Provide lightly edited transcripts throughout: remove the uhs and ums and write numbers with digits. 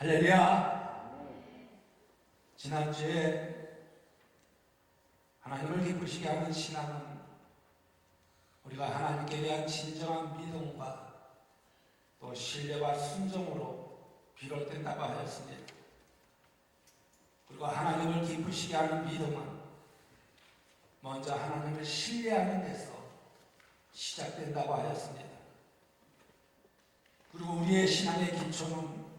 할렐루야! 지난주에 하나님을 기쁘시게 하는 신앙은 우리가 하나님께 대한 진정한 믿음과 또 신뢰와 순종으로 비롯된다고 하였습니다. 그리고 하나님을 기쁘시게 하는 믿음은 먼저 하나님을 신뢰하는 데서 시작된다고 하였습니다. 그리고 우리의 신앙의 기초는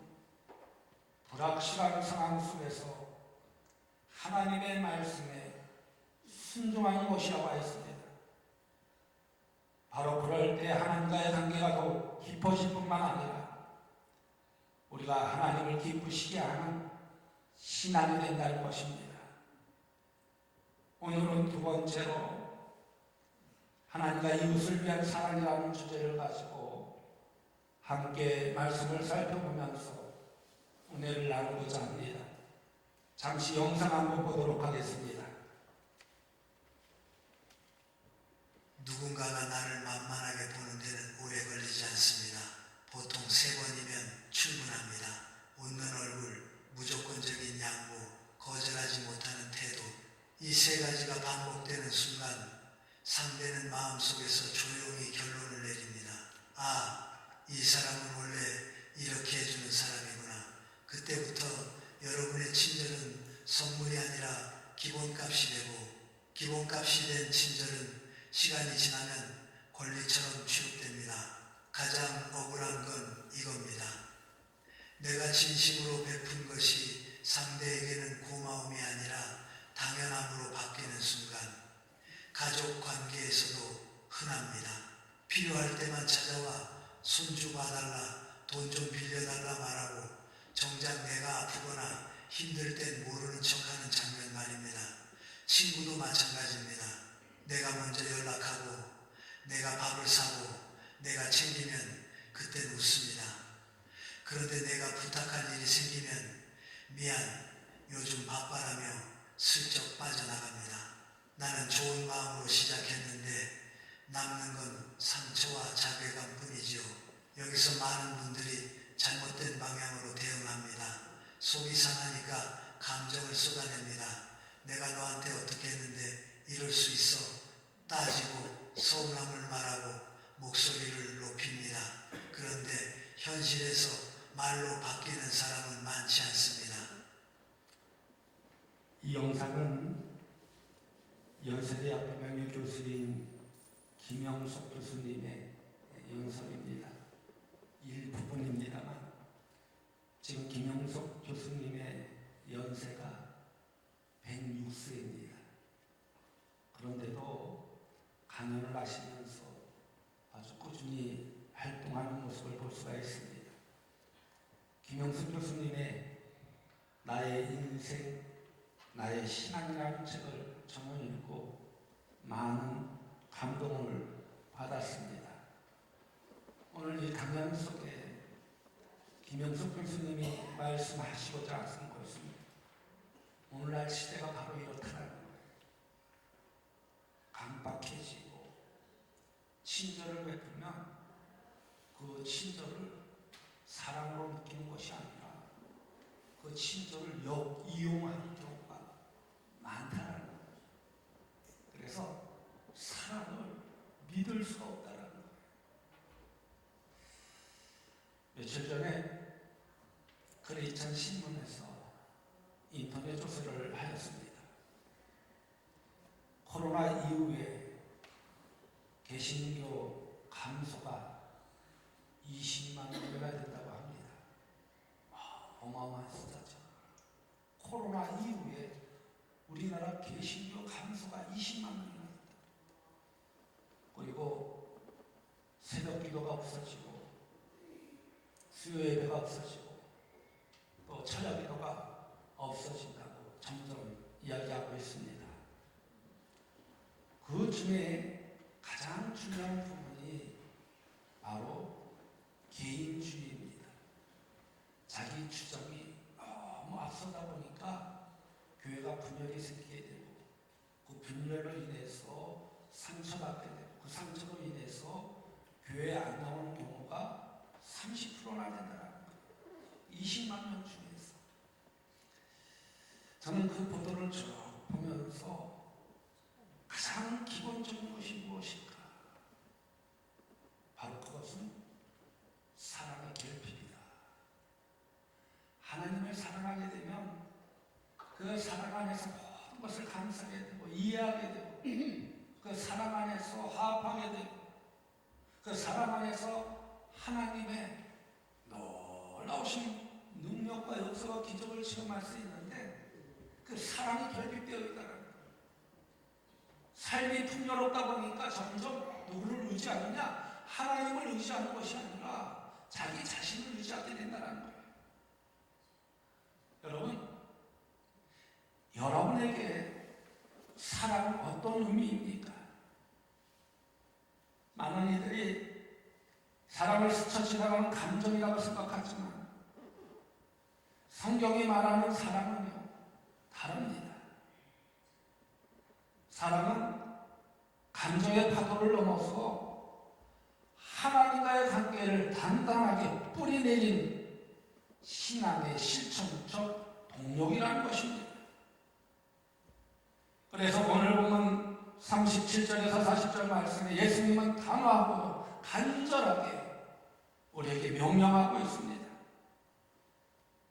불확실한 상황 속에서 하나님의 말씀에 순종하는 것이라고 하였습니다. 바로 그럴 때 하나님과의 관계가 더욱 깊어질 뿐만 아니라 우리가 하나님을 기쁘시게 하는 신앙이 된다는 것입니다. 오늘은 두 번째로 하나님과 이웃을 위한 사랑이라는 주제를 가지고 함께 말씀을 살펴보면서 은혜를 나누고자 합니다. 잠시 영상 한번 보도록 하겠습니다. 누군가가 나를 만만하게 보는 데는 오래 걸리지 않습니다. 보통 3번이면 충분합니다. 웃는 얼굴, 무조건적인 양보, 거절하지 못하는 태도, 이 3가지가 반복되는 순간 상대는 마음속에서 조용히 결론을 내립니다. 아, 이 사람은 원래 이렇게 해주는 사람이구나. 그때부터 여러분의 친절은 선물이 아니라 기본값이 되고, 기본값이 된 친절은 시간이 지나면 권리처럼 취급됩니다. 가장 억울한 건 이겁니다. 내가 진심으로 베푼 것이 상대에게는 고마움이 아니라 당연함으로 바뀌는 순간, 가족 관계에서도 흔합니다. 필요할 때만 찾아와 손주 봐달라, 돈 좀 빌려달라 말하고 정작 내가 아프거나 힘들 땐 모르는 척하는 장면 말입니다. 친구도 마찬가지입니다. 내가 먼저 연락하고 내가 밥을 사고 내가 챙기면 그땐 웃습니다. 그런데 내가 부탁할 일이 생기면 미안, 요즘 바빠라며 슬쩍 빠져나갑니다. 나는 좋은 마음으로 시작했는데 남는 건 상처와 자괴감 뿐이지요. 여기서 많은 분들이 잘못된 방향으로 대응합니다. 속이 상하니까 감정을 쏟아냅니다. 내가 너한테 어떻게 했는데 이럴 수 있어? 따지고 서운함을 말하고 목소리를 높입니다. 그런데 현실에서 말로 바뀌는 사람은 많지 않습니다. 이 영상은 연세대학교 명예교수인 김영석 교수님의 영상입니다. 일부분입니다만 지금 김영석 교수님의 연세가 106세입니다. 그런데도 강연을 하시면서 아주 꾸준히 활동하는 모습을 볼 수가 있습니다. 김영석 교수님의 나의 인생, 나의 신앙이라는 책을 저는 읽고 많은 감동을 받았습니다. 오늘 이 강연 속에 김영석 교수님이 말씀하시고자 하신 것은 오늘날 시대가 바로 이렇다는 거예요. 강박해지고 친절을 베풀면 그 친절을 사랑으로 느끼는 것이 아니라 그 친절을 역이용하는 경우가 많다는 거예요. 그래서 사람을 믿을 수가 없다는 거예요. 며칠 전에 크리스천 신문에서 인터넷 조사를 하였습니다. 코로나 이후에 개신교 감소가 20만 명이나 된다고 합니다. 어마어마한 숫자죠. 코로나 이후에 우리나라 개신교 감소가 20만 명이나 된다. 그리고 새벽 기도가 없어지고 수요 예배가 없어지고 또 철야 기도가 없어진다고 점점 이야기하고 있습니다. 그 중에 가장 중요한 부분이 바로 개인주의입니다. 자기 주장이 너무 앞서다 보니까 교회가 분열이 생기게 되고 그 분열로 인해서 상처받게 되고 그 상처로 인해서 교회에 안 나오는 경우가 30%나 된다는 거예요. 20만 명 중 그 사랑 안에서 화합하게 되고 그 사랑 안에서 하나님의 놀라우신 능력과 역사와 기적을 체험할 수 있는데 그 사랑이 결핍되어 있다는 거예요. 삶이 풍요롭다 보니까 점점 누구를 의지하느냐? 하나님을 의지하는 것이 아니라 자기 자신을 의지하게 된다는 거예요. 여러분에게 사랑은 어떤 의미입니까? 많은 이들이 사랑을 스쳐 지나가는 감정이라고 생각하지만 성경이 말하는 사랑은요, 다릅니다. 사랑은 감정의 파도를 넘어서 하나님과의 관계를 단단하게 뿌리내린 신앙의 실천적 동력이라는 것입니다. 그래서 오늘 보면 37절에서 40절 말씀에 예수님은 단호하고 간절하게 우리에게 명령하고 있습니다.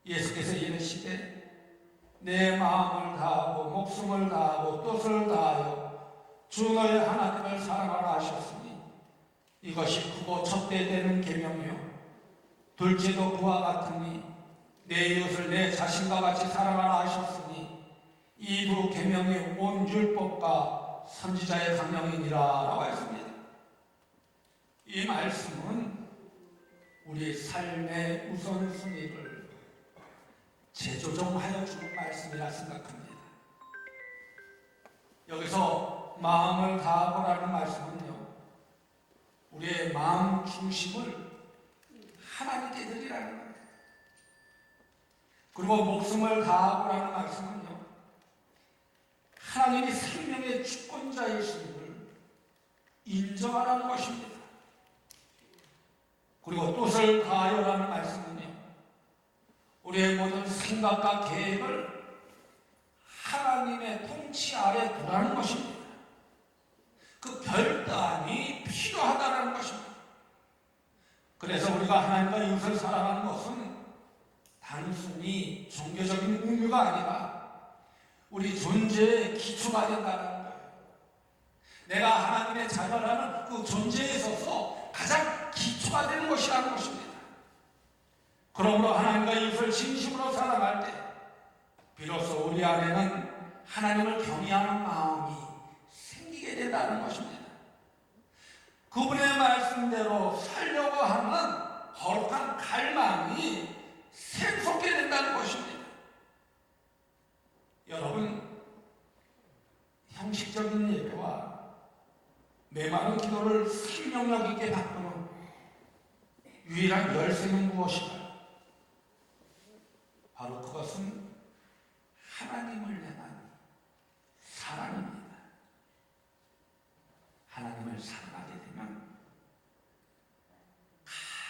예수께서 이르시되 내 마음을 다하고 목숨을 다하고 뜻을 다하여 주 너의 하나님을 사랑하라 하셨으니 이것이 크고 첩대되는 계명이요 둘째도 그와 같으니 내 이웃을 내 자신과 같이 사랑하라 하셨으니 이 두 계명이 온 율법과 선지자의 강령이니라 라고 했습니다. 이 말씀은 우리 삶의 우선순위를 재조정하여 주는 말씀이라 생각합니다. 여기서 마음을 다하고라는 말씀은요, 우리의 마음 중심을 하나님께 드리라는 거예요. 그리고 목숨을 다하고라는 말씀은요, 하나님이 생명의 주권자이심을 인정하라는 것입니다. 그리고 뜻을 다하여라는 말씀은요, 우리의 모든 생각과 계획을 하나님의 통치 아래 두라는 것입니다. 그 결단이 필요하다는 것입니다. 그래서 우리가 하나님과 이웃을 사랑하는 것은 단순히 종교적인 의무가 아니라 우리 존재의 기초가 된다는 거예요. 내가 하나님의 자녀라는 그 존재에 있어서 가장 기초가 되는 것이라는 것입니다. 그러므로 하나님과 이웃을 진심으로 사랑할 때 비로소 우리 안에는 하나님을 경외하는 마음이 생기게 된다는 것입니다. 그분의 말씀대로 살려고 하는 거룩한 갈망이 샘솟게 된다는 것입니다. 여러분, 형식적인 예배와 메마른 기도를 생명력 있게 바꾸는 유일한 열쇠는 무엇인가? 바로 그것은 하나님을 향한 사랑입니다. 하나님을 사랑하게 되면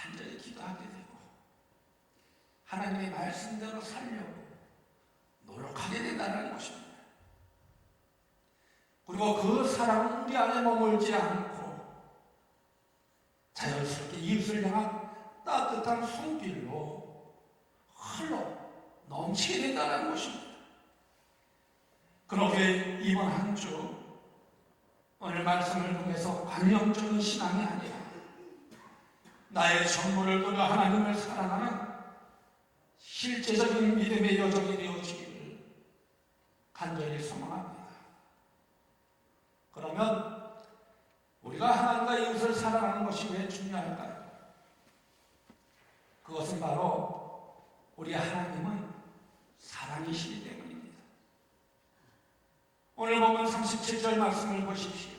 간절히 기도하게 되고 하나님의 말씀대로 살려고 노력하게 된다는 것입니다. 그리고 그 사랑은 우리 안에 머물지 않고 자연스럽게 이웃을 향한 따뜻한 손길로 흘러 넘치게 된다는 것입니다. 그렇게 이번 한 주 오늘 말씀을 통해서 관념적인 신앙이 아니라 나의 전부를 돌려 하나님을 사랑하는 실제적인 믿음의 여정이 되어지기를 간절히 소망합니다. 그러면 우리가 하나님과 이웃을 사랑하는 것이 왜 중요할까요? 그것은 바로 우리 하나님은 사랑이시기 때문입니다. 오늘 보면 37절 말씀을 보십시오.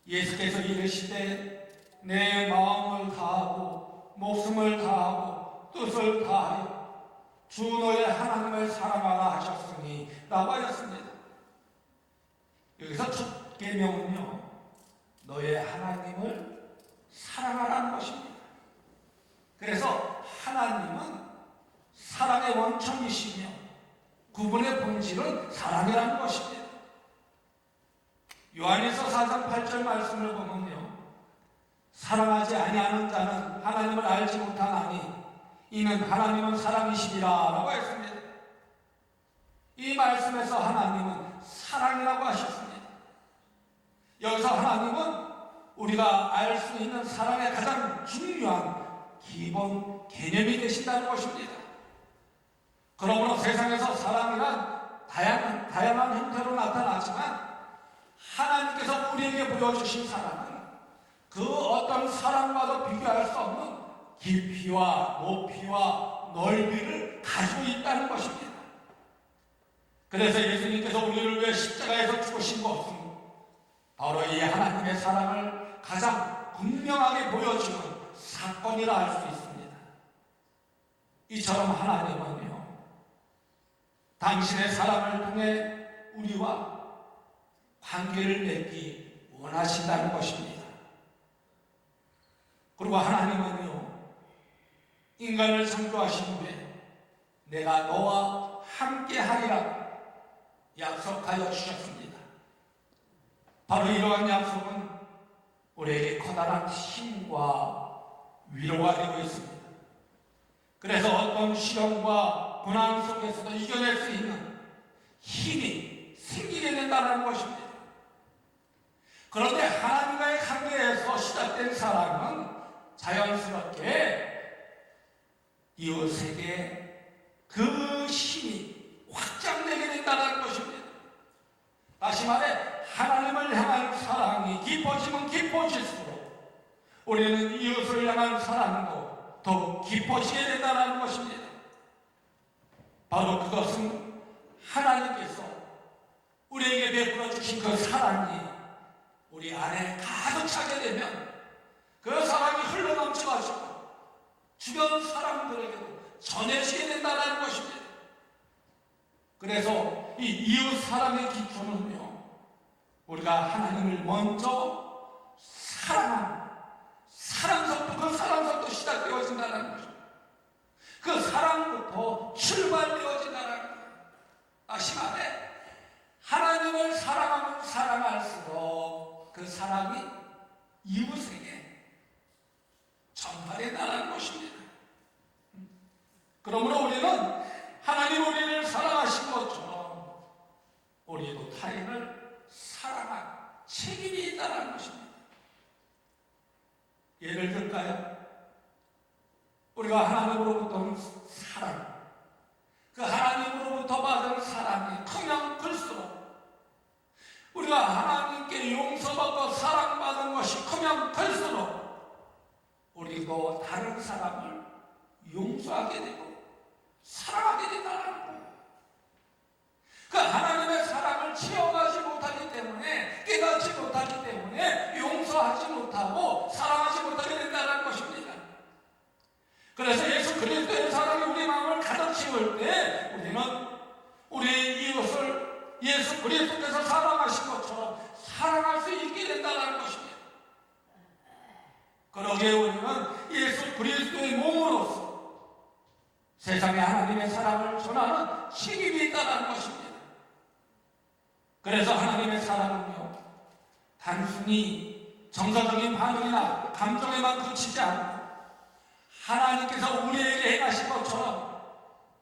예수께서 이르시되 내 마음을 다하고 목숨을 다하고 뜻을 다하여 주 너의 하나님을 사랑하라 하셨으니 라고 하였습니다. 여기서 첫 계명은요, 너의 하나님을 사랑하라는 것입니다. 그래서 하나님은 사랑의 원천이시며 그분의 본질은 사랑이라는 것입니다. 요한일서 4장 8절 말씀을 보면요, 사랑하지 아니하는 자는 하나님을 알지 못하나니 이는 하나님은 사랑이시니라 라고 했습니다. 이 말씀에서 하나님은 사랑이라고 하셨습니다. 여기서 하나님은 우리가 알 수 있는 사랑의 가장 중요한 기본 개념이 되신다는 것입니다. 그러므로 세상에서 사랑이란 다양한 형태로 나타나지만 하나님께서 우리에게 보여주신 사랑은 그 어떤 사랑과도 비교할 수 없는 깊이와 높이와 넓이를 가지고 있다는 것입니다. 그래서 예수님께서 우리를 위해 십자가에서 죽으신 것은 바로 이 하나님의 사랑을 가장 분명하게 보여주는 사건이라 할 수 있습니다. 이처럼 하나님은요, 당신의 사랑을 통해 우리와 관계를 맺기 원하신다는 것입니다. 그리고 하나님은요, 인간을 창조하신 후에 내가 너와 함께 하리라 약속하여 주셨습니다. 바로 이러한 약속은 우리에게 커다란 힘과 위로가 되고 있습니다. 그래서 어떤 시련과 고난 속에서도 이겨낼 수 있는 힘이 생기게 된다는 것입니다. 그런데 하나님과의 관계에서 시작된 사랑은 자연스럽게 이웃에게 그 힘이 확장되게 된다는 것입니다. 다시 말해 하나님을 향한 사랑이 깊어지면 깊어질수록 우리는 이웃을 향한 사랑도 더욱 깊어지게 된다는 것입니다. 바로 그것은 하나님께서 우리에게 베풀어 주신 그 사랑이 우리 안에 가득 차게 되면 그 사랑이 흘러넘쳐가지고 주변 사람들에게도 전해지게 된다는 것입니다. 그래서 이 이웃 사랑의 기초는요, 우리가 하나님을 먼저 사랑서부터 그 사랑서부터 시작되어진다는 것입니다. 그 사랑부터 출발되어진다는 거예요. 다시 말해 하나님을 사랑하면 사랑할수록 그 사랑이 이웃에게 전파된다는 것입니다. 그러므로 우리는 하나님 우리를 사랑하신 것처럼 우리도 타인을 사랑할 책임이 있다는 것입니다. 예를 들까요? 우리가 하나님으로부터 사랑, 그 하나님으로부터 받은 사랑이 크면 클수록 우리가 하나님께 용서받고 사랑받은 것이 크면 클수록 우리도 다른 사람을 용서하게 되고 사랑하게 된다는 거예요. 그 하나님의 사랑을 체험하지 못하기 때문에, 깨닫지 못하기 때문에 용서하지 못하고 사랑하지 못하게 된다는 것입니다. 그래서 예수 그리스도의 사랑이 우리 마음을 가득 채울 때 우리는 우리의 이웃을 예수 그리스도께서 사랑하신 것처럼 사랑할 수 있게 된다는 것입니다. 그러기에 우리는 예수 그리스도의 몸으로서 세상에 하나님의 사랑을 전하는 책임이 있다는 것입니다. 그래서 하나님의 사랑은요, 단순히 정서적인 반응이나 감정에만 그치지 않고 하나님께서 우리에게 행하신 것처럼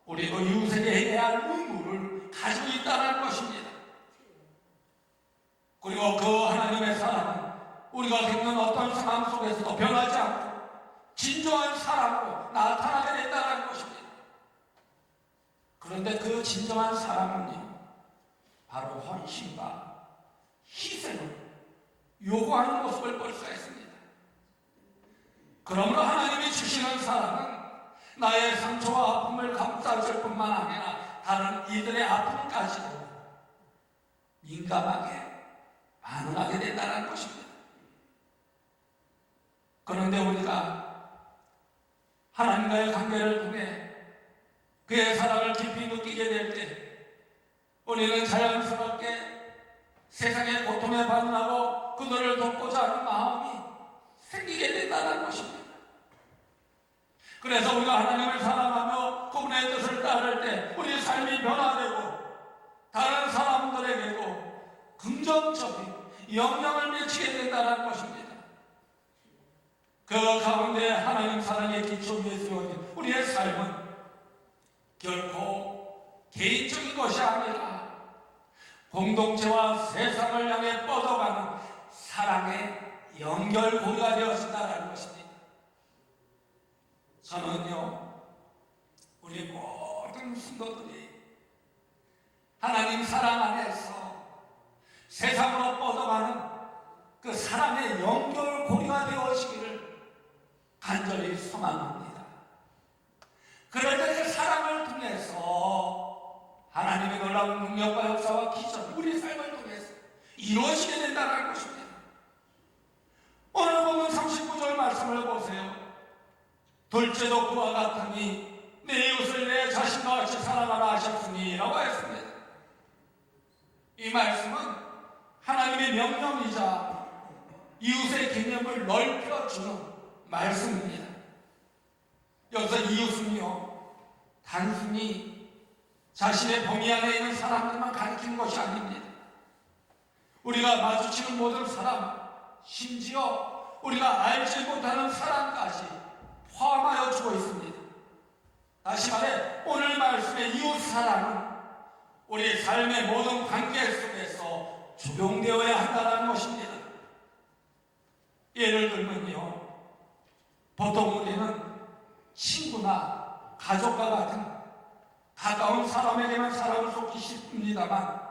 우리도 이웃에게 해야 할 의무를 가지고 있다는 것입니다. 그리고 그 하나님의 사랑은 우리가 겪는 어떤 상황 속에서도 변하지 않고 진정한 사랑으로 나타나게 된다는 것입니다. 그런데 그 진정한 사랑은요, 바로 헌신과 희생을 요구하는 모습을 볼 수가 있습니다. 그러므로 하나님이 주시는 사랑은 나의 상처와 아픔을 감싸줄 뿐만 아니라 다른 이들의 아픔까지도 민감하게 반응하게 된다는 것입니다. 그런데 우리가 하나님과의 관계를 통해 그의 사랑을 깊이 느끼게 될 때 우리는 자연스럽게 세상의 고통에 반응하고 그들을 돕고자 하는 마음이 생기게 된다는 것입니다. 그래서 우리가 하나님을 사랑하며 그분의 뜻을 따를 때 우리의 삶이 변화되고 다른 사람들에게도 긍정적인 영향을 미치게 된다는 것입니다. 그 가운데 하나님 사랑의 기초 위에 세워진 우리의 삶은 결코 개인적인 것이 아니라 공동체와 세상을 향해 뻗어가는 사랑의 연결고리가 되어진다는 것입니다. 저는요, 우리 모든 성도들이 하나님 사랑 안에서 세상으로 뻗어가는 그 사랑의 연결고리가 되어지기를 간절히 소망합니다. 그럴 때 그 사랑을 통해서 하나님의 놀라운 능력과 역사와 기적, 우리 삶을 통해서 이루어지게 된다는 것입니다. 오늘 보면 39절 말씀을 보세요. 둘째도 그와 같으니 내 이웃을 내 자신과 같이 사랑하라 하셨으니 라고 했습니다. 이 말씀은 하나님의 명령이자 이웃의 개념을 넓혀주는 말씀입니다. 여기서 이웃은요, 단순히 자신의 범위 안에 있는 사람들만 가리키는 것이 아닙니다. 우리가 마주치는 모든 사람, 심지어 우리가 알지 못하는 사람까지 포함하여 주고 있습니다. 다시 말해, 오늘 말씀의 이웃 사랑은 우리 삶의 모든 관계 속에서 적용되어야 한다는 것입니다. 예를 들면요, 보통 우리는 친구나 가족과 같은 가까운 사람에게만 사랑을 쏟기 싶습니다만,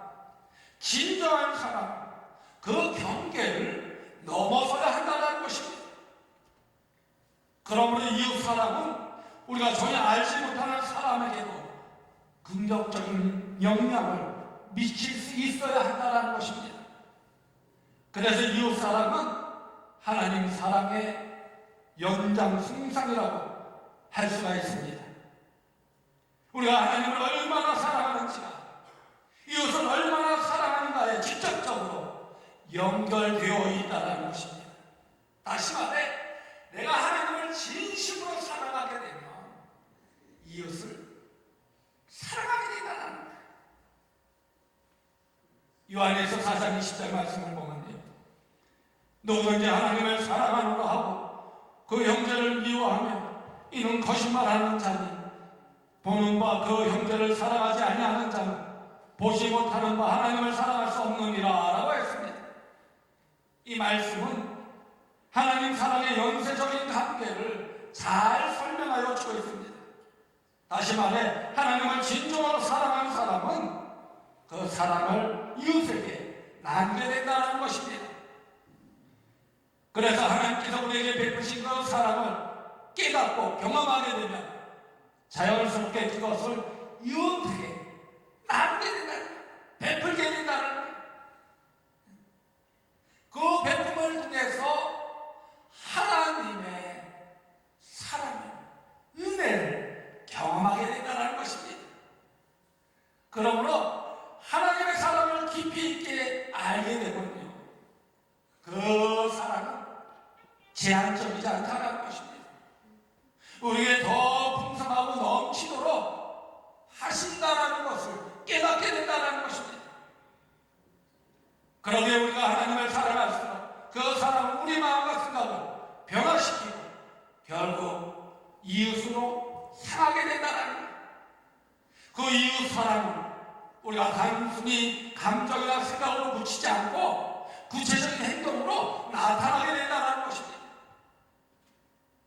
진정한 사랑, 그 경계를 넘어서야 한다는 것입니다. 그러므로 이웃 사랑은 우리가 전혀 알지 못하는 사람에게도 긍정적인 영향을 미칠 수 있어야 한다는 것입니다. 그래서 이웃 사랑은 하나님 사랑의 연장승상이라고 할 수가 있습니다. 우리가 하나님을 얼마나 사랑하는지가 이웃을 얼마나 사랑하는가에 직접적으로 연결되어 있다는 것입니다. 다시 말해, 내가 하나님을 진심으로 사랑하게 되면 이웃을 사랑하게 된다는 거예요. 요한에서 4장 20절 말씀을 보면요, 누구든지 하나님을 사랑하노라 하고 그 형제를 미워하며 이는 거짓말하는 자니 보는 바 그 형제를 사랑하지 아니하는 자는 보지 못하는 바 하나님을 사랑할 수 없느니라 라고 했습니다. 이 말씀은 하나님 사랑의 연쇄적인 관계를 잘 설명하여 주고 있습니다. 다시 말해, 하나님을 진정으로 사랑하는 사람은 그 사랑을 이웃에게 나누게 된다는 것입니다. 그래서 하나님께서 우리에게 베푸신 그 사랑을 깨닫고 경험하게 되면 자연스럽게 그것을 이웃에게 나누게 된다는 거예요. 베풀게 된다는 거예요. 그 베품을 통해서 하나님의 사랑을, 은혜를 경험하게 된다는 것입니다. 그러므로 하나님의 사랑을 깊이 있게 알게 되면요, 그 사랑은 제한적이지 않다는 것입니다. 우리에게 더 풍성하고 넘치도록 하신다는 것을 깨닫게 된다는 것입니다. 그러기에 우리가 하나님을 사랑할수록 그 사랑은 우리 마음과 생각을 변화시키고 결국 이웃으로 상하게 된다는 거예요. 그 이웃 사랑은 우리가 단순히 감정이나 생각으로 묻히지 않고 구체적인 행동으로 나타나게 된다는 것입니다.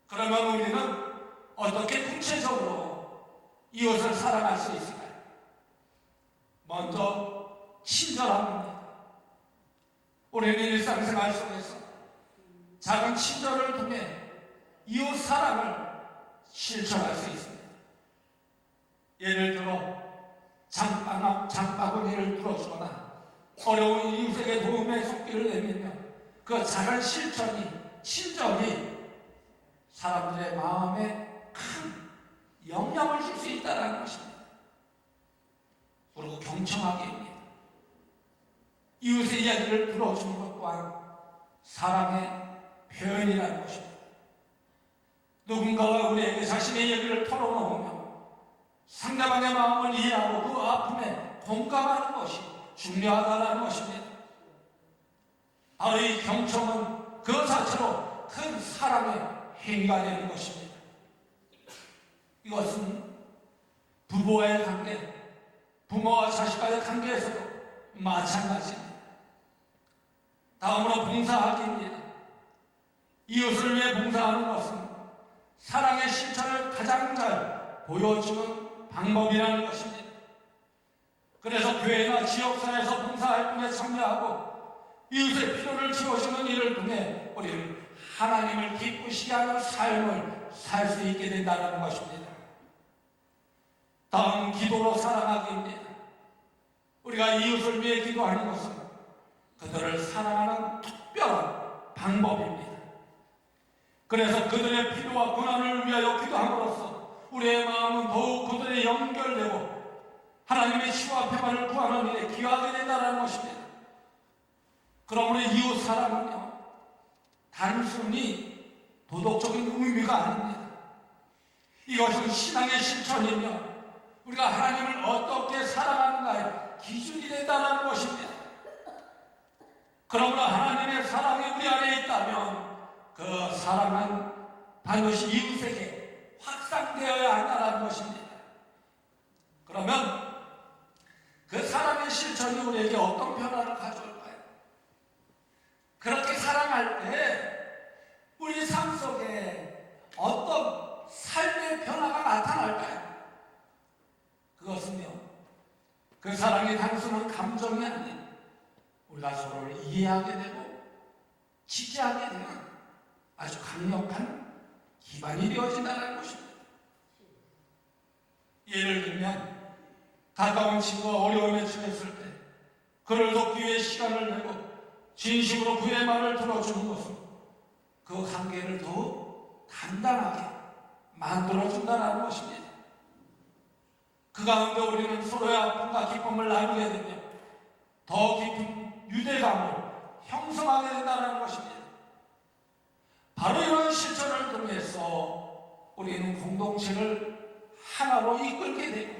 그러면 우리는 어떻게 구체적으로 이웃을 사랑할 수 있을까요? 먼저 친절함입니다. 우리는 일상생활 속에서 작은 친절을 통해 이웃 사랑을 실천할 수 있습니다. 예를 들어 장바구니를 들어주거나 어려운 이웃에게 도움의 손길을 내밀며 그 작은 실천이, 친절이 사람들의 마음에 큰 영향을 줄 수 있다는 것입니다. 그리고 경청하기입니다. 이웃의 이야기를 들어주는 것 또한 사랑의 표현이라는 것입니다. 누군가가 우리에게 자신의 얘기를 털어놓으면 상대방의 마음을 이해하고 그 아픔에 공감하는 것이 중요하다는 것입니다. 바로 이 경청은 그 자체로 큰 사랑의 행위가 되는 것입니다. 이것은 부부와의 관계, 부모와 자식과의 관계에서도 마찬가지입니다. 다음으로 봉사하기입니다. 이웃을 위해 봉사하는 것은 사랑의 실천을 가장 잘 보여주는 방법이라는 것입니다. 그래서 교회나 지역사회에서 봉사활동에 참여하고 이웃의 필요를 채워주는 일을 통해 우리는 하나님을 기쁘시게 하는 삶을 살 수 있게 된다는 것입니다. 다음 기도로 사랑하기입니다. 우리가 이웃을 위해 기도하는 것은 그들을 사랑하는 특별한 방법입니다. 그래서 그들의 필요와 고난을 위하여 기도함으로써 우리의 마음은 더욱 그들에 연결되고 하나님의 치유와 평안을 구하는 일에 기여하게 된다는 것입니다. 그러므로 이웃 사랑은요, 단순히 도덕적인 의미가 아닙니다. 이것은 신앙의 실천이며 우리가 하나님을 어떻게 사랑하는가의 기준이 된다는 것입니다. 그러므로 하나님의 사랑이 우리 안에 있다면 그 사랑은 반드시 이웃에게 확산되어야 한다는 것입니다. 그러면 그 사랑의 실천이 우리에게 어떤 변화를 가져올까요? 그렇게 사랑할 때 우리 삶 속에 어떤 삶의 변화가 나타날까요? 그것은요, 그 사랑이 단순한 감정이 아닌 우리가 서로를 이해하게 되고 지지하게 되는 아주 강력한 기반이 되어진다는 것입니다. 예를 들면 가까운 친구가 어려움에 처했을 때 그를 돕기 위해 시간을 내고 진심으로 그의 말을 들어주는 것은 그 관계를 더욱 단단하게 만들어준다는 것입니다. 그 가운데 우리는 서로의 아픔과 기쁨을 나누게 되며 더 깊은 유대감을 형성하게 된다는 것입니다. 바로 이런 실천을 통해서 우리는 공동체를 하나로 이끌게 되고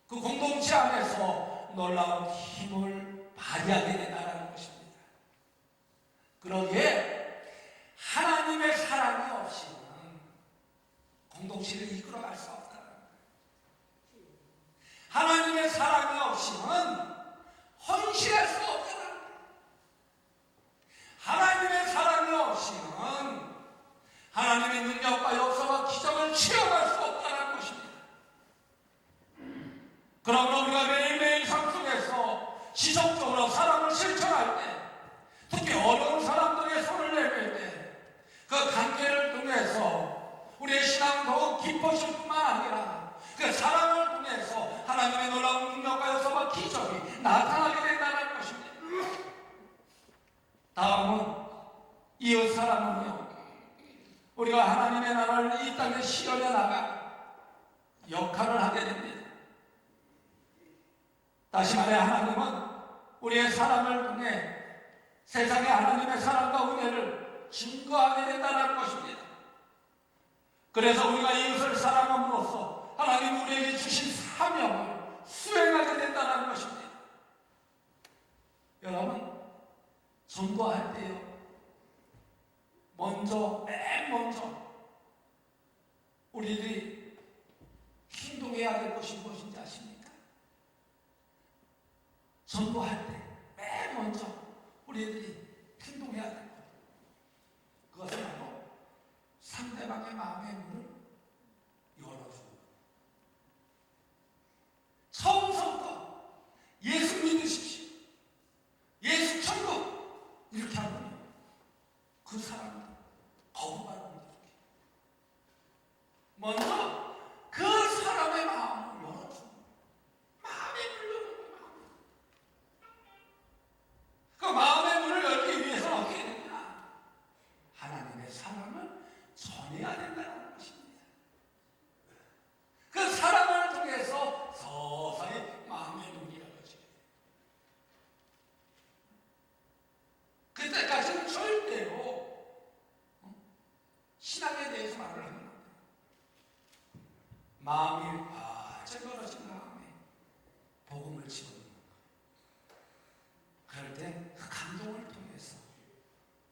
그 공동체 안에서 놀라운 힘을 발휘하게 된다는 것입니다. 그러기에 하나님의 사랑이 없이는 공동체를 이끌어갈 수 없다는 거예요. 하나님의 사랑이 없이는 헌신할 수 없다는 거예요. 하나님의 사랑이 없이는 하나님의 능력과 역사와 기적을 체험할 수 없다는 것입니다. 그러므로 우리가 매일매일 삶 속에서 지속적으로 사랑을 실천할 때, 특히 어려운 사람들의 손을 내밀 때 그 관계를 통해서 우리의 신앙은 더욱 깊어질 뿐만 아니라 그 사랑을 통해서 하나님의 놀라운 능력과 역사와 기적이 나타나게 된다는 것입니다. 다음은 이웃 사랑은요, 우리가 하나님의 나라를 이 땅에 실현해 나가 역할을 하게 됩니다. 다시 말해 하나님은 우리의 사랑을 통해 세상에 하나님의 사랑과 은혜를 증거하게 된다는 것입니다. 그래서 우리가 이웃을 사랑함으로써 하나님 우리에게 주신 사명을 수행하게 된다는 것입니다. 여러분, 전도할 때요, 맨 먼저 우리들이 행동해야 될 것이 무엇인지 아십니까? 전도할 때 맨 먼저 우리들이 행동해야 될 것, 그것은 바로 상대방의 마음의 문을 열어주고 처음부터 예수 믿으십시오, 예수 천국 이렇게 하면 그 사람은 거부감을 느끼게, 먼저 그 사람의 마음을 열어주고 마음의 문을 열어주고, 그 마음의 문을 열기 위해서는 어떻게 해야 되냐? 하나님의 사랑을 전해야 된다는 것입니다. 그 사랑을 통해서 서서히 마음의 문이 열어지게 돼요. 그때까지는 절대로 신앙에 대해서 말을 하면 안 돼요. 마음이 활짝 열어진 마음에 복음을 집어넣는 거예요. 그럴 때 그 감동을 통해서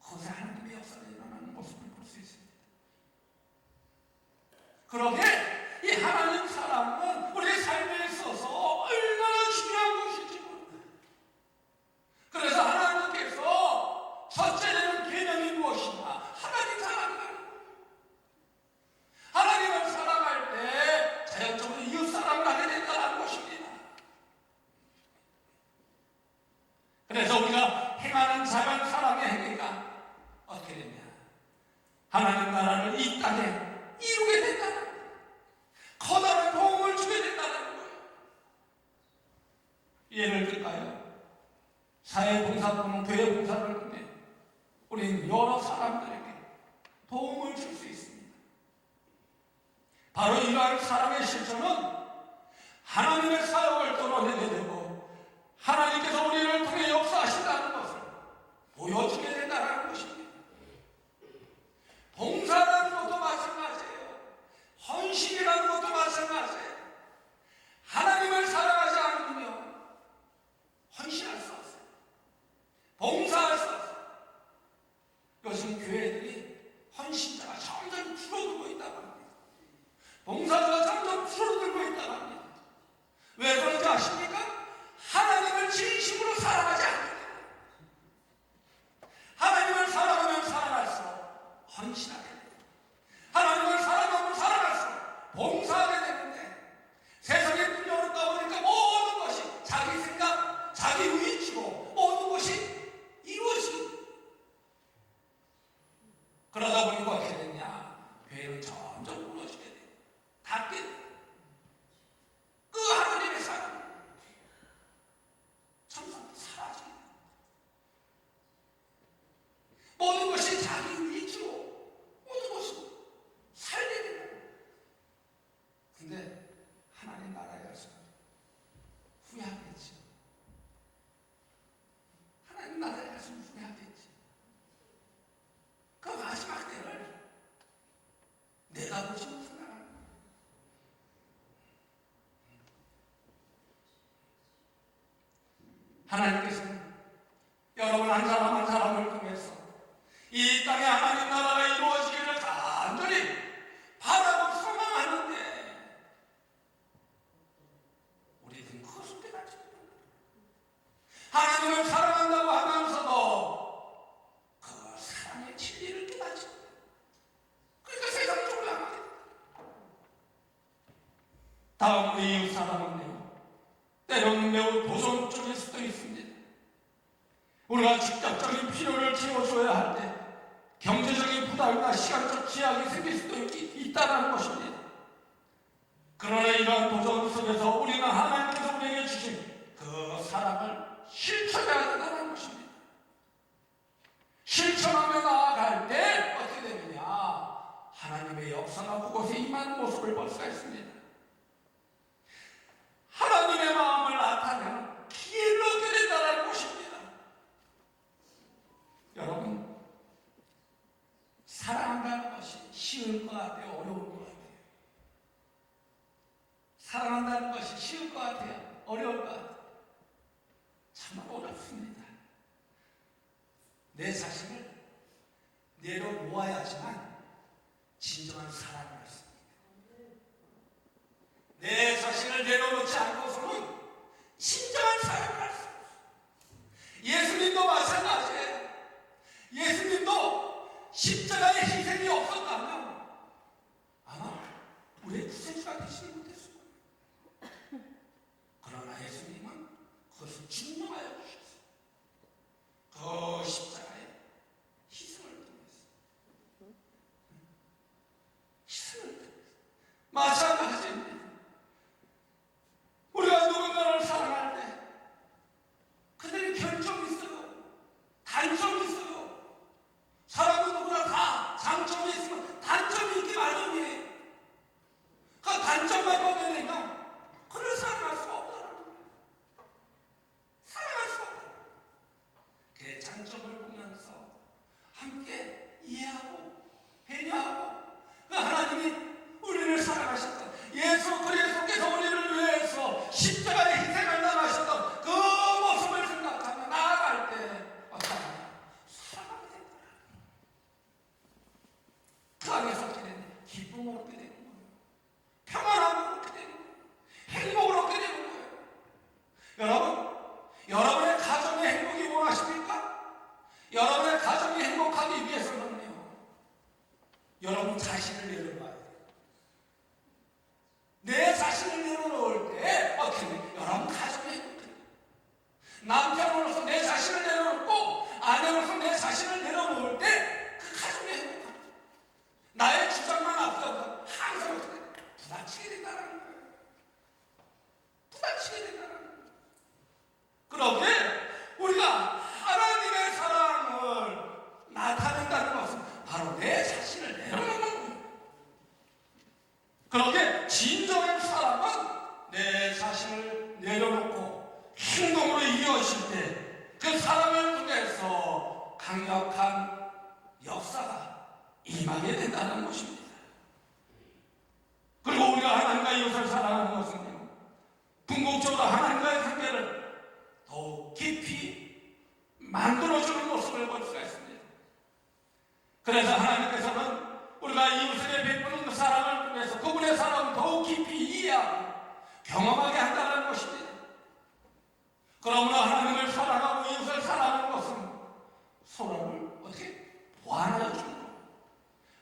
그것에 하나님의 역사가 일어나는 모습을 볼 수 있습니다. 그러게 이 하나님 사랑은 우리의 삶에 있어서 얼마나 중요한 것인지 모릅니다. 그래서 하나님께서 하나님 나라를 이 땅에 이루게 된다는 거예요. 커다란 도움을 주게 된다는 거예요. 예를 들까요? 사회봉사 또는 교회봉사를 통해 우리는 여러 사람들에게 도움을 줄 수 있습니다. 바로 이러한 사랑의 실천은 하나님의 사역을 드러내게 되고 하나님께서 우리를 통해 역사하신다는 것을 보여주게 된다는 것입니다. 봉사라는 것도 마찬가지예요. 헌신이라는 것도 마찬가지예요. 하나님을 사랑하지 않으면 헌신할 수 없어요. 봉사할 수 없어요. 요즘 교회들이 헌신자가 점점 줄어들고 있다고 합니다. 봉사자가 점점 줄어들고 있다고 합니다. 왜 그런지 아십니까? 하나님을 진심으로 사랑하지 않기 때문에. 하나님을 사랑하면 사랑할수록 헌신하게 됩니다. 하나님을 사랑하면 사랑할수록 봉사하게 되는데 세상에 풀려오다 보니까 모든 것이 자기 생각, 자기 위치로 모든 것이 이루어집니다. 그러다 보니 어떻게 됐냐? 교회는 점점 무너지게 돼요. 닫게 돼요. 그 하나님의 사랑 점점 사라지게 돼요. 모든 것이 자기 위치로 모든 것이 살게 돼요. 근데 하나님 나라에 가서 후회하겠지. 하나님 나라에 가서 후회하겠지. 그 마지막 때를 내가 보지 못한다는 거예요. 하나님께서는 여러분 한 사람 한 사람을 통해서 이 땅에 하나님 나라가 이루어지기를 간절히 바라고 소망하는데 우리는 그것을 깨닫지 못합니다. 하나님을 사랑한다고 하면서도 그 사랑의 진리를 깨닫지 못합니다. 그러니까 세상적으로 나가게 됩니다. 다음 이웃 사랑은요, 때로는 매우 도전적일 수도 있습니다. 우리가 직접적인 필요를 채워줘야 할 때 경제적인 부담이나 시간적 제약이 생길 수도 있다는 것입니다. 그러나 이러한 도전 속에서 우리는 하나님께서 우리에게 주신 그 사랑을 실천해야 된다는 것입니다. 실천하며 나아갈 때 어떻게 되느냐? 하나님의 역사가 그곳에 임하는 모습을 볼 수가 있습니다. 하나님의 마음을 나타내는 기회를 얻게 된다는 것입니다. 여러분, 사랑한다는 것이 쉬울 것 같아요? 어려울 것 같아요? 사랑한다는 것이 쉬울 것 같아요? 어려울 것 같아요? 참 어렵습니다. 내 자신을 내려놓아야지만 진정한 사랑을 할 수 있습니다. 내 자신을 내려놓지 않고서는 진정한 사랑을 할 수 없어요. 예수님도 마찬가지예요. 예수님도 십자가의 희생이 없었다면 아마 우리의 구세주가 되시지 못했을 거예요. 그러나 예수님은 그것을 증명하여 주셨어요. 그 십자가의 희생을 통해서. 희생을 통해서. 마찬가지입니다. 우리가 누군가를 사랑할 때 그들의 결점이 있어요. 단점이 있어요. 사람은 누구나 다 장점이 있으면 단점이 있기 마련이에요. 그 단점만 보면 그를 사랑할 수가 없다는 거예요. 사랑할 수가 없다. 그 장점을 보면서 함께 이해하고 배려하고 그 하나님이 우리를 사랑하셨다. 예수 그리스도께서 우리를 위해서 십자가의 희생을 당하셨던 그 모습을 생각하며 나아갈 때 사랑하게 된다. 그 안에서 얻게 되는 기쁨을 얻게 되는 거예요. 평안함을 얻게 되는 거예요. 행복을 얻게 되는 거예요. 여러분, 여러분의 가정의 행복이 원하십니까? 여러분의 가정이 행복하기 위해서는요, 여러분 자신을 내려놔야 돼요. 내 자신을 내려놓을 때 어떻게 돼요? 여러분 가정이 행복해요. 남편으로서 내 자신을 내려놓고 아내로서 내 자신을 내려놓을 때 그 가정이 행복합니다. 자신을 내려놓는 거예요. 그렇게 진정한 사람은 내 자신을 내려놓고 행동으로 이어질 때 그 사람을 통해서 강력한 역사가 임하게 된다는 것입니다. 그리고 우리가 하나님과 이웃을 사랑하는 것은 궁극적으로 하나님과의 관계를 더욱 깊이 만들어주는 모습을 볼 수가 있습니다. 그래서 하나님께서는 우리가 이웃에게 베푸는 사랑을 통해서 그분의 사랑을 더욱 깊이 이해하고 경험하게 한다는 것입니다. 그러므로 하나님을 사랑하고 이웃을 사랑하는 것은 서로를 어떻게 보완하여 주는 거예요.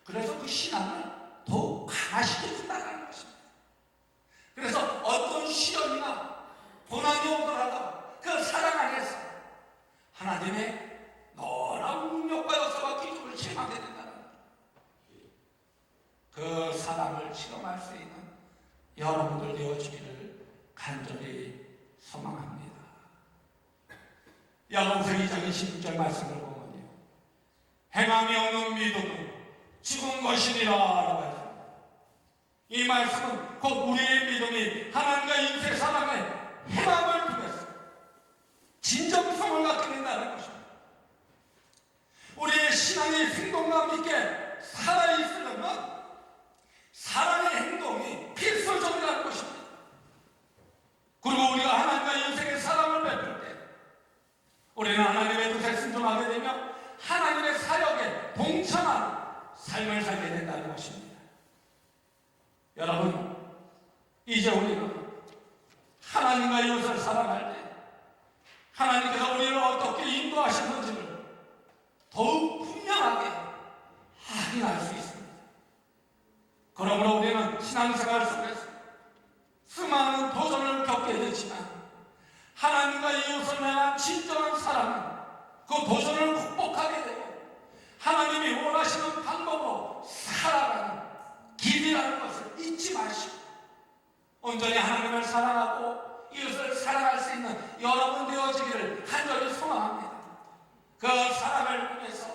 그래서 그 신앙을 더욱 강화시켜 준다는 것입니다. 그래서 어떤 시련이나 고난이 오더라도 그 사랑 안에서 하나님의 놀라운 능력과 역사와 기적을 체험하게 된다는 그 사랑을 체험할 수 있는 여러분들 되어주기를 간절히 소망합니다. 야고보서 2장 26절 말씀을 보면요, 행함이 없는 믿음은 죽은 것이니라 라고 하십니다. 이 말씀은 곧 우리의 믿음이 하나님과 이웃의 사랑에 행함을 통해서 진정성을 갖게 된다는 것입니다. 우리의 신앙이 생동감 있게 살아있으려면 사랑의 행동이 필수적이라는 것입니다. 그리고 우리가 하나님과 이웃에게 사랑을 베풀 때 우리는 하나님의 뜻에 순종하게 되며 하나님의 사역에 동참하는 삶을 살게 된다는 것입니다. 여러분, 이제 우리는 하나님과 이웃을 사랑할 때 하나님께서 우리를 어떻게 인도하셨는지를 더욱 분명하게 확인할 수 있습니다. 그러므로 우리는 신앙생활 속에서 수많은 도전을 겪게 되지만 하나님과 이웃을 향한 진정한 사랑은 그 도전을 극복하게 되고 하나님이 원하시는 방법으로 살아가는 길이라는 것을 잊지 마시고 온전히 하나님을 사랑하고 이웃을 사랑할 수 있는 여러분 되어지기를 간절히 소망합니다. 그 사랑을 통해서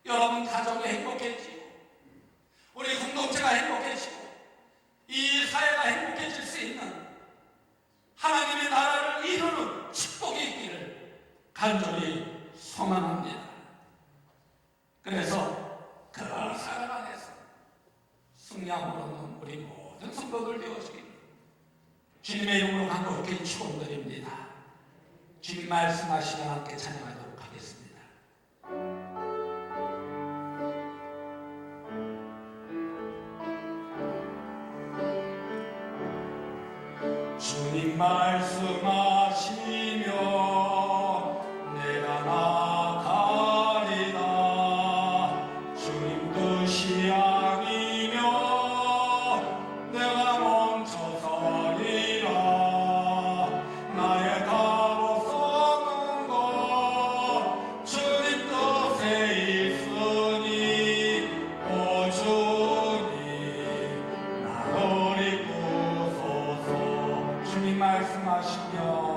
여러분 가정이 행복해지고 우리 공동체가 행복해지고 이 사회가 행복해질 수 있는 하나님의 나라를 이루는 축복이 있기를 간절히 소망합니다. 그래서 그 사랑 안에서 승리함을 얻는 우리 모든 성도들 되어지기를 주님의 이름으로 간곡히 축원드립니다. 주님 말씀하시면 함께 찬양하도록 하겠습니다. 주님 말씀하시며 내가 나가리라. 주님 뜻이 아니며 내가 멈춰서리라. 나의 값없 없는 것 주님 뜻에 있으니 오 주님 나를 이끄소서. 주님 말씀하시며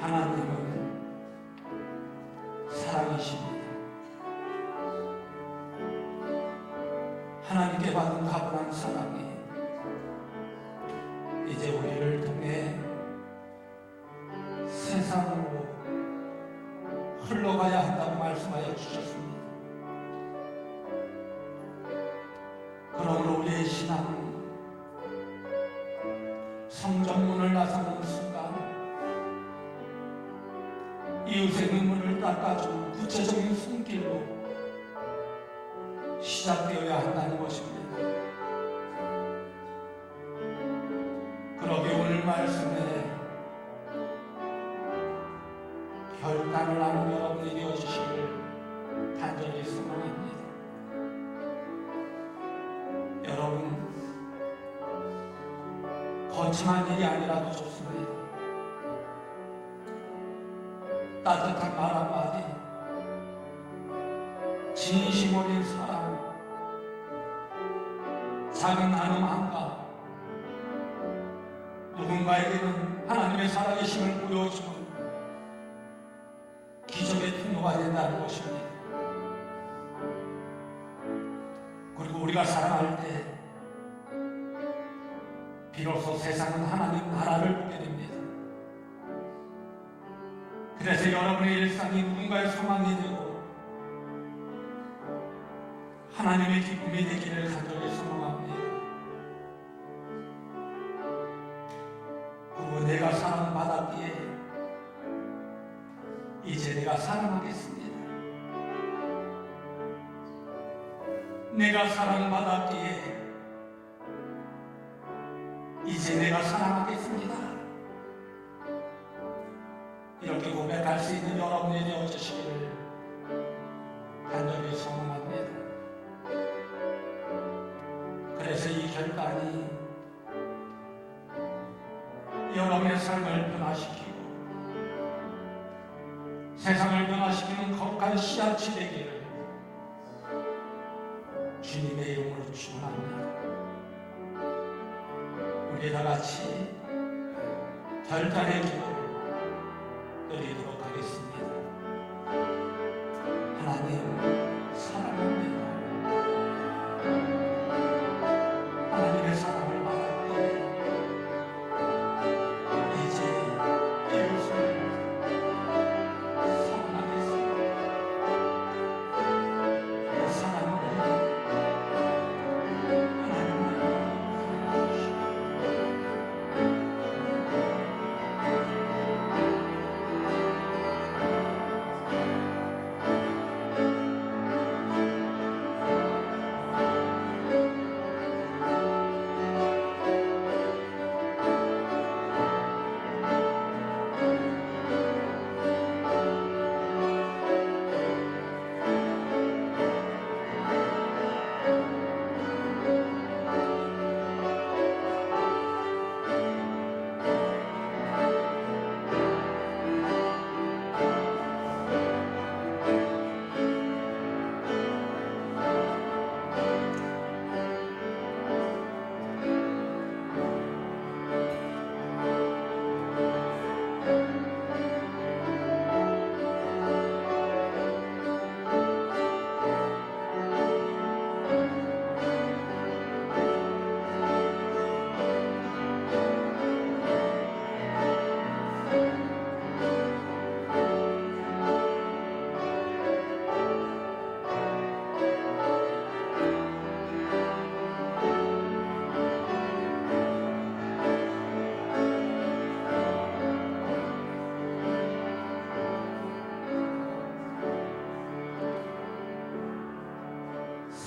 하나님은 사랑이십니다. 하나님께 받은 가분한 사랑이 이제 우리를 통해 세상으로 흘러가야 한다고 말씀하여 주셨습니다. 그러므로 우리의 신앙은 성전문을 나서는 순간 이웃의 눈물을 닦아주는 구체적인 손길로 시작되어야 한다는 것입니다. 그러기 오늘 말씀에 결단을 하는 여러분이 되어주시길 간절히 소망합니다. 여러분, 거창한 일이 아니라도 좋습니다. 따뜻한 말 한마디, 진심 어린 사랑, 작은 나눔 한가, 누군가에게는 하나님의 살아계심을 보여주는 기적의 통로가 된다는 것입니다. 그리고 우리가 살아갈 때 비로소 세상은 하나님 나라를 보게 됩니다. 그래서 여러분의 일상이 누군가의 소망이 되고 하나님의 기쁨이 되기를 간절히 소망합니다. 그리고 내가 사랑받았기에 이제 내가 사랑하겠습니다. 내가 사랑받았기에 이제 내가 사랑하겠습니다. 이렇게 고백할 수 있는 여러분이 되어주시기를 간절히 소망합니다. 그래서 이 결단이 여러분의 삶을 변화시키고 세상을 변화시키는 거룩한 씨앗이 되기를 주님의 이름으로 축원합니다. 우리 다 같이 결단의 기도를 드리도록 하겠습니다. 하나님 사랑합니다. 하나님의 사랑을 받았기에 이제 이웃을 사랑하겠습니다. 그 사랑을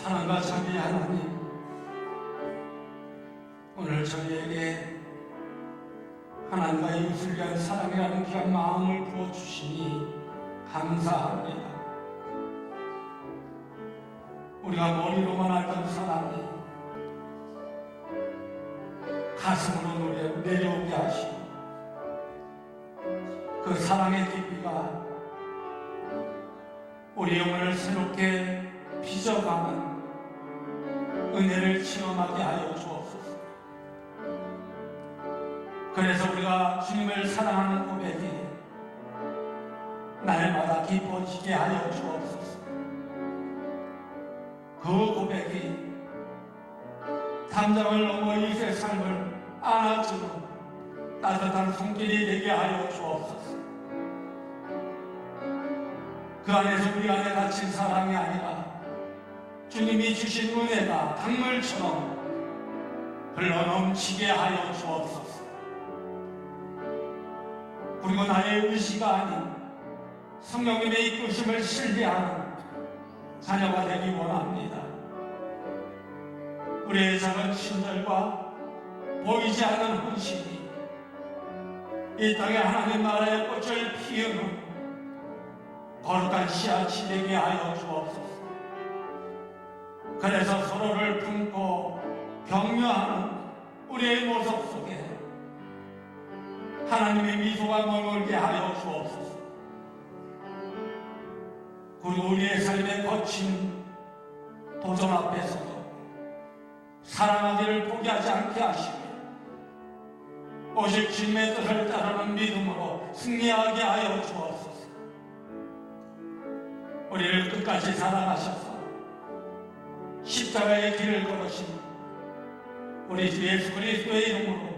사랑과 자비의 하나님, 오늘 저희에게 하나님과 이웃을 위한 사랑이라는 귀한 마음을 부어주시니 감사합니다. 우리가 머리로만 알던 사랑이 가슴으로 내려오게 하시고 그 사랑의 깊이가 우리 영혼을 새롭게 빚어가는 은혜를 체험하게 하여 주옵소서. 그래서 우리가 주님을 사랑하는 고백이 날마다 깊어지게 하여 주옵소서. 그 고백이 담장을 넘어 이 세상을 안아주는 따뜻한 손길이 되게 하여 주옵소서. 그 안에서 우리 안에 갇힌 사랑이 아니라 주님이 주신 은혜가 강물처럼 흘러넘치게 하여 주옵소서. 그리고 나의 의지가 아닌 성령님의 이끄심을 신뢰하는 자녀가 되기 원합니다. 우리의 작은 친절과 보이지 않는 헌신이 이 땅에 하나님 나라의 꽃을 피우는 거룩한 씨앗이 되게 하여 주옵소서. 그래서 서로를 품고 격려하는 우리의 모습 속에 하나님의 미소가 머물게 하여 주옵소서. 그리고 우리의 삶의 거친 도전 앞에서도 사랑하기를 포기하지 않게 하시며 오직 주님의 뜻을 따르는 믿음으로 승리하게 하여 주옵소서. 우리를 끝까지 사랑하셔서 십자가의 길을 걸으신 우리 주 예수 그리스도의 이름으로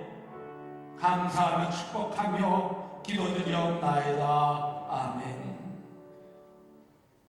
감사하며 축복하며 기도드리옵나이다.